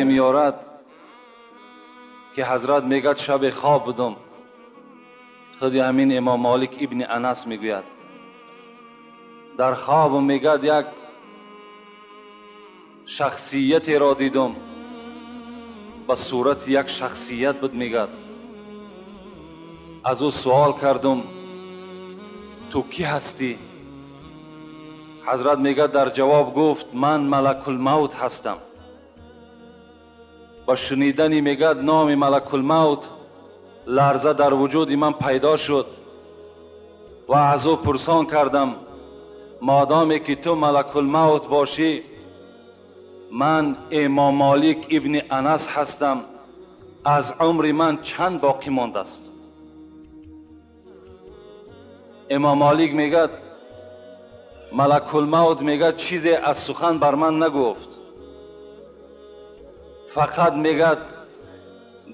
میارد که حضرت میگد شب خواب بودم. خودی همین امام مالک ابن انس میگوید در خواب میگد یک شخصیت را دیدم، به صورت یک شخصیت بود. میگد از او سوال کردم تو کی هستی؟ حضرت میگد در جواب گفت من ملک الموت هستم. با شنیدنی میگد نام ملک الموت لرزه در وجود من پیدا شد و از او پرسان کردم مادامی که تو ملک الموت باشی، من امام مالک ابن انس هستم، از عمر من چند باقی مانده است؟ امام مالک میگد ملک الموت میگد چیزی از سخن بر من نگفت، فقط میگد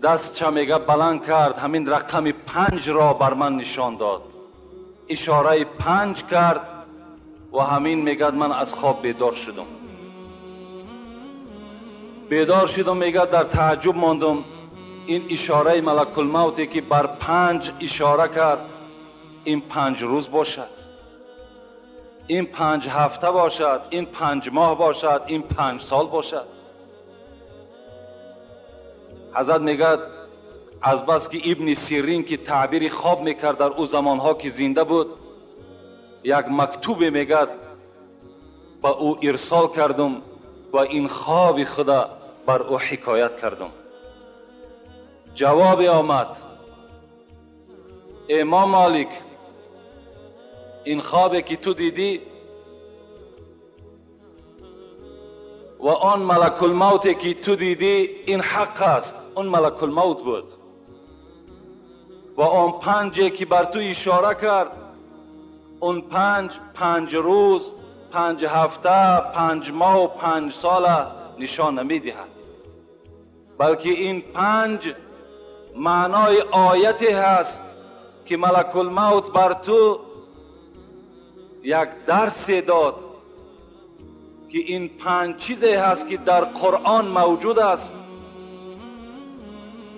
دست چه میگه بلند کرد، همین رقم 5 را بر من نشان داد، اشاره 5 کرد و همین میگد من از خواب بیدار شدم. میگد در تعجب ماندم این اشاره ملک الموتی که بر 5 اشاره کرد، این 5 روز باشد، این 5 هفته باشد، این 5 ماه باشد، این 5 سال باشد. حضرت میگد از بس که ابن سیرین که تعبیر خواب میکرد در او زمانها که زنده بود، یک مکتوب میگد با او ارسال کردم و این خواب خدا بر او حکایت کردم. جواب آمد امام مالک این خوابی که تو دیدی و آن ملک الموتی که تو دیدی این حق است، اون ملک الموت بود و آن 5 که بر تو اشاره کرد، اون 5 روز، 5 هفته، 5 ماه و 5 سال نشان نمیدهد، بلکه این 5 معنای آیتی هست که ملک الموت بر تو یک درس داد که این 5 چیزی هست که در قرآن موجود است،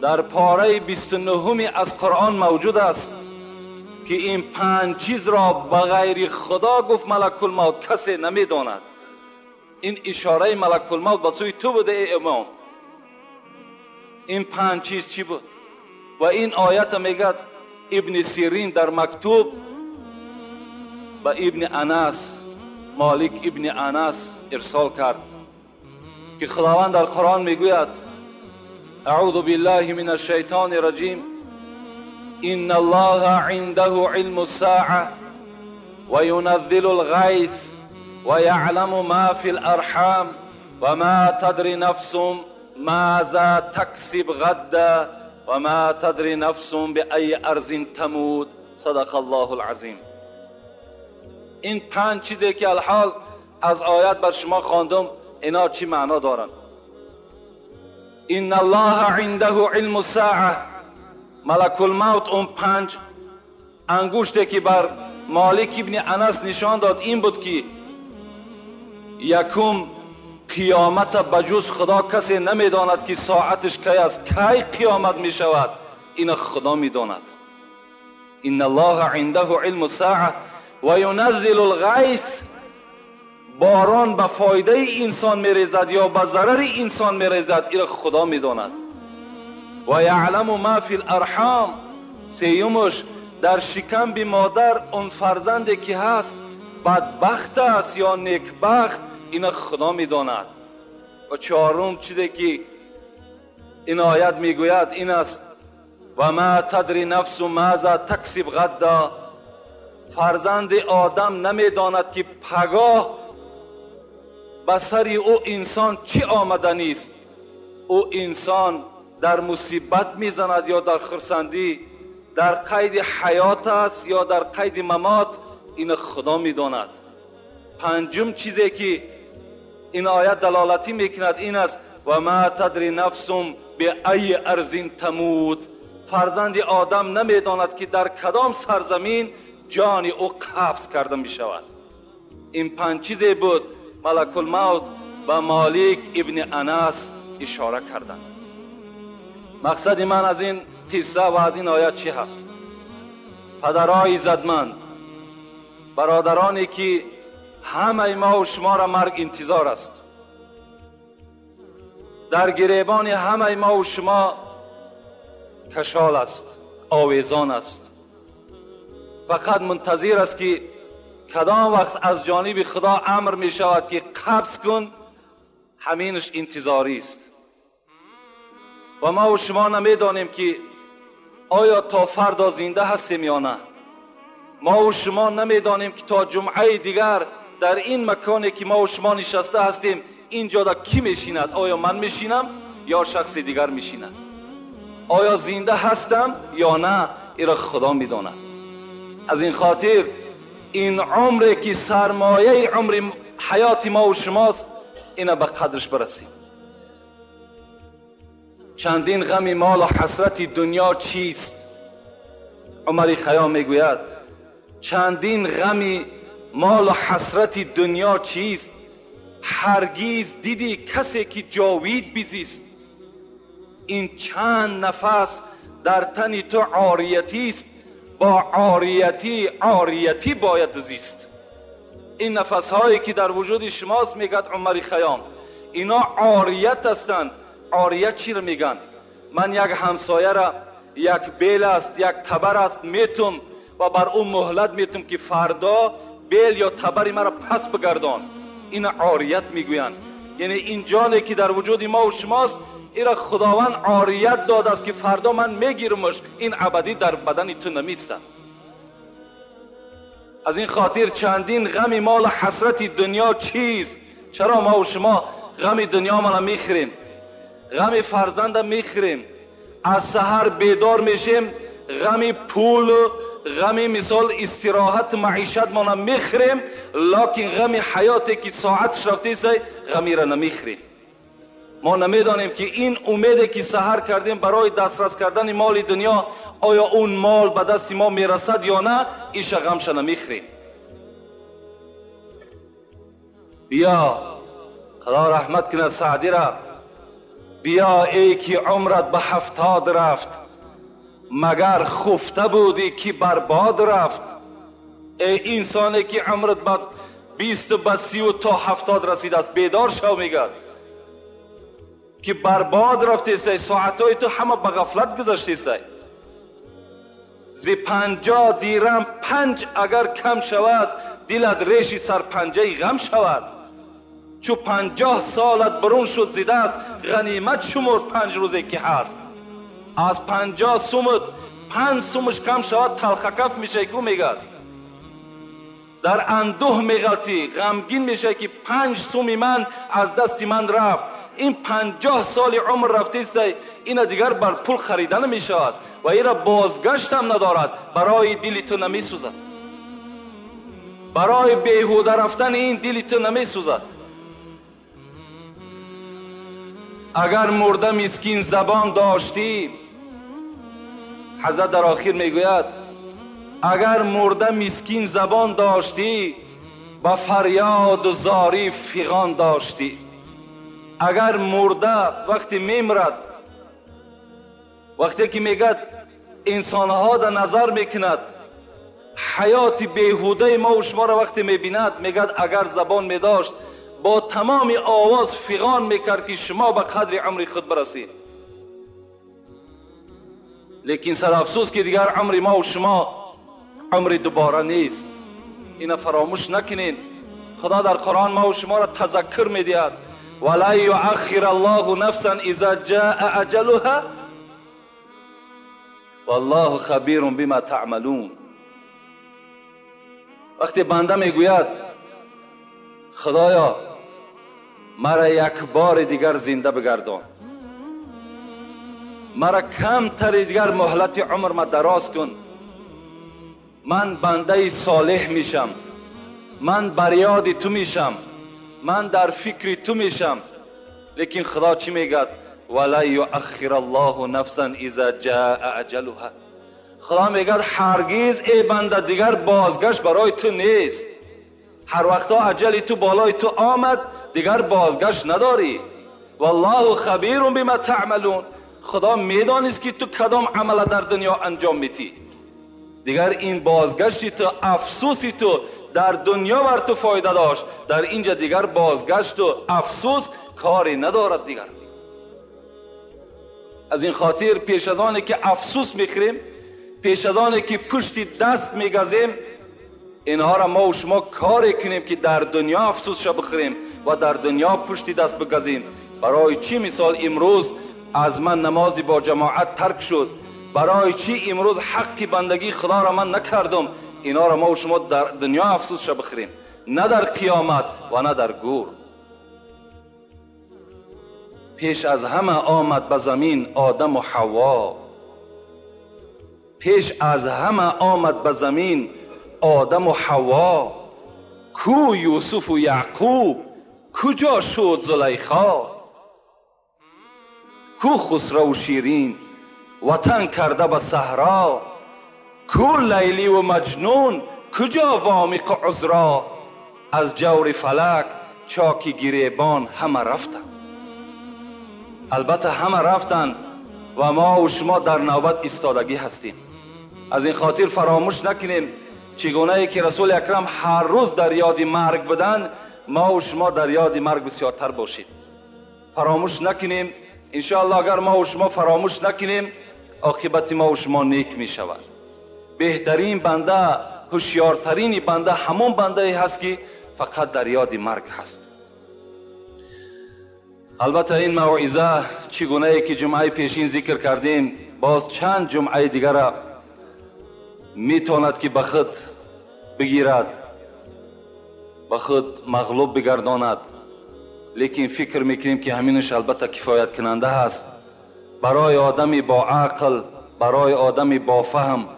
در پاره 29 از قرآن موجود است که این 5 چیز را بغیر خدا گفت ملک الموت کسی نمیداند. این اشاره ملک الموت به سوی تو بوده ای امام. این 5 چیز چی بود؟ و این آیت میگه ابن سیرین در مکتوب با ابن انس، مالک ابن انس ارسال کرد که خداوند در قرآن میگوید اعوذ بالله من الشیطان الرجیم ان الله عنده علم الساعه و ينزل الغیث و یعلم ما فی الارحام و ما تدری نفس ماذا تکسب غدا و ما تدری نفس بأی ارض تموت. صدق الله العظیم. این 5 چیزی که الحال از آیت بر شما خواندم، اینا چی معنا دارن؟ ان الله عنده علم الساعه، ملک الموت اون 5 انگشتی که بر مالک ابن انس نشان داد این بود که یکم قیامت بجز خدا کسی نمیداند که ساعتش کی است، کی قیامت می شود، این خدا میداند. ان الله عنده علم الساعه و ینزل الغیث، باران به فایده انسان میریزد یا به ضرر انسان میریزد، این خدا میداند. و یعلم ما فی الارحام، سیومش در شکم بی مادر اون فرزندی که هست بدبخت است یا نیکبخت، این خدا میداند. و 4م چیزی که این آیت میگوید این است و ما تدری نفس ماذا تکسب غدا، فرزند آدم نمیداند که پگاه به سر او انسان چی آمدنی است. او انسان در مصیبت میزند یا در خرسندی، در قید حیات است یا در قید ممات، این خدا میداند. 5م چیزی که این آیت دلالتی میکند این است و ما تدری نفس بأی ارض تموت، فرزند آدم نمیداند که در کدام سرزمین جان او قبض کرده می شود. این 5 چیزی بود ملک الموت به مالک ابن انس اشاره کردند. مقصد من از این قصه و از این آیت چی هست؟ پدرای عزتمند، برادرانی که همه ما و شما را مرگ انتظار است، در گریبان همه ما و شما کشال است، آویزان است. فقط منتظر است که کدام وقت از جانب خدا امر می شود که قبض کن، همینش انتظاری است. و ما و شما نمیدانیم که آیا تا فردا زنده هستیم یا نه. ما و شما نمیدانیم که تا جمعه دیگر در این مکانی که ما و شما نشسته هستیم اینجا دا کی میشیند؟ آیا من میشینم یا شخص دیگر میشیند؟ آیا زنده هستم یا نه؟ ایرا خدا میداند. از این خاطر این عمری که سرمایه عمر حیات ما و شماست، اینا به قدرش برسیم. چندین غم مال و حسرت دنیا چیست؟ عمر خیام میگوید چندین غم مال و حسرت دنیا چیست؟ هرگیز دیدی کسی که جاوید بزیست. این چند نفس در تن تو عاریتی است، با عاریتی باید زیست. این نفس هایی که در وجود شماست، میگد عمر خیام، اینا عاریت هستند. عاریت چی رو میگن؟ من یک همسایه را یک بیل است، یک تبر است میتم و بر اون مهلت میتم که فردا بیل یا تبری مرا پس بگردان. این عاریت میگوین. یعنی این جانی که در وجود ما و شماست، ایرا خداوند عاریت داده است که فردا من میگیرمش، این ابدی در بدن تو نمیسته. از این خاطر چندین غم مال و حسرت دنیا چیست؟ چرا ما و شما غم دنیا ما میخوریم، غم فرزند میخوریم، از سحر بیدار میشیم غم پول، غم مثال استراحت معیشت ما میخوریم، لکن غم حیاتی که ساعتش رفته است غمی را نمیخوریم. ما نمیدانیم که این امیدی که سحر کردیم برای دسترس کردن مال دنیا، آیا اون مال به دست ما میرسد یا نه، ایش غمش نمیخوریم. بیا خدا رحمت کنه سعدی را، بیا ای که عمرت به 70 رفت، مگر خفته بودی که برباد رفت. ای انسانی که عمرت به 20 به 30 تا 70 رسیده است، بیدار شو، میگد که برباد رفتی سی، ساعتهای تو همه به غفلت گذشتی سی. زی 50 دیرم 5 اگر کم شود، دلت ریشی سر پنجه غم شود. چو 50 سالت برون شد زی دست، غنیمت شمر 5 روزی که هست. از 50 سومت 5 سومش کم شود، تلخکف میشه که میگد در اندوه میغلطی، غمگین میشه که 5 سومی من از دست من رفت. این 50 سال عمر رفته است، این دیگر بر پول خریدن می شود و این را بازگشت هم ندارد. برای دل تو نمی سوزد، برای بیهوده رفتن این دل تو نمی سوزد. اگر مرده مسکین زبان داشتی، حضرت در آخر میگوید اگر مرده مسکین زبان داشتی، با فریاد و زاری فیغان داشتی. اگر مرده وقتی میمرد، وقتی که میگد انسانها در نظر میکند حیات بیهوده ما و شما را وقتی میبیند، میگد اگر زبان میداشت با تمام آواز فیغان میکرد که شما به قدر عمر خود برسید. لیکن سر افسوس که دیگر عمر ما و شما عمر دوباره نیست. اینا فراموش نکنین. خدا در قرآن ما و شما را تذکر میدهد ولا یؤخر الله نفسا اذا جاء اجلها والله خبیر بما تعملون. وقتی بنده میگوید خدایا مرا یک بار دیگر زنده بگردان، مرا کم تر دیگر مهلت عمر ما دراز کن، من بنده صالح میشم، من بر یاد تو میشم، من در فکر تو میشم. لیکن خدا چی میگه؟ ولا یؤخر الله نفسا اذا جاء اجلها. خدا میگه هرگز ای بنده دیگر بازگشت برای تو نیست. هر وقتا اجل تو بالای تو آمد دیگر بازگشت نداری. والله خبیر بما تعملون. خدا میدانست که تو کدام عمل در دنیا انجام میدی. دیگر این بازگشتی تو، افسوسی تو در دنیا بر تو فایده داشت، در اینجا دیگر بازگشت و افسوس کاری ندارد دیگر. از این خاطر پیش از آنی که افسوس میخوریم، پیش از آنی که پشت دست میگزیم، اینها را ما و شما کاری کنیم که در دنیا افسوس شو بخوریم و در دنیا پشت دست بگزیم. برای چی مثال امروز از من نمازی با جماعت ترک شد؟ برای چی امروز حق بندگی خدا را من نکردم؟ اینا را ما و شما در دنیا افسوس شو بخوریم، نه در قیامت و نه در گور. پیش از همه آمد به زمین آدم و حوا. پیش از همه آمد به زمین آدم و حوا. کو یوسف و یعقوب، کجا شد زلیخا؟ کو خسرو و شیرین وطن کرده به صحرا؟ کو لیلی و مجنون، کجا وامق و عذرا؟ از جور فلک چاکی گریبان همه رفتن. البته همه رفتن و ما و شما در نوبت ایستادگی هستیم. از این خاطر فراموش نکنیم چگونه ای که رسول اکرم هر روز در یاد مرگ بدن، ما و شما در یاد مرگ بسیارتر باشید. فراموش نکنیم. انشاءالله اگر ما و شما فراموش نکنیم، عاقبت ما و شما نیک می شود. بهترین بنده، هوشیارترین بنده همون بنده ای هست که فقط در یاد مرگ هست. البته این موعظه چگونه ای که جمعه پیشین ذکر کردیم، باز چند جمعه دیگر را میتواند که به خود بگیرد، به خود مغلوب بگرداند. لیکن فکر میکنیم که همینش البته کفایت کننده هست برای آدمی با عقل، برای آدمی با فهم،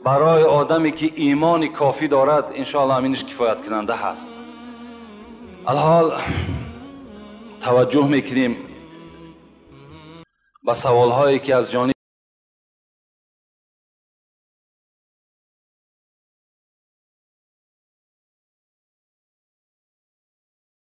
برای آدمی که ایمان کافی دارد. انشاءالله همینش کفایت کننده هست. الحال توجه میکنیم به سوال هایی که از جانب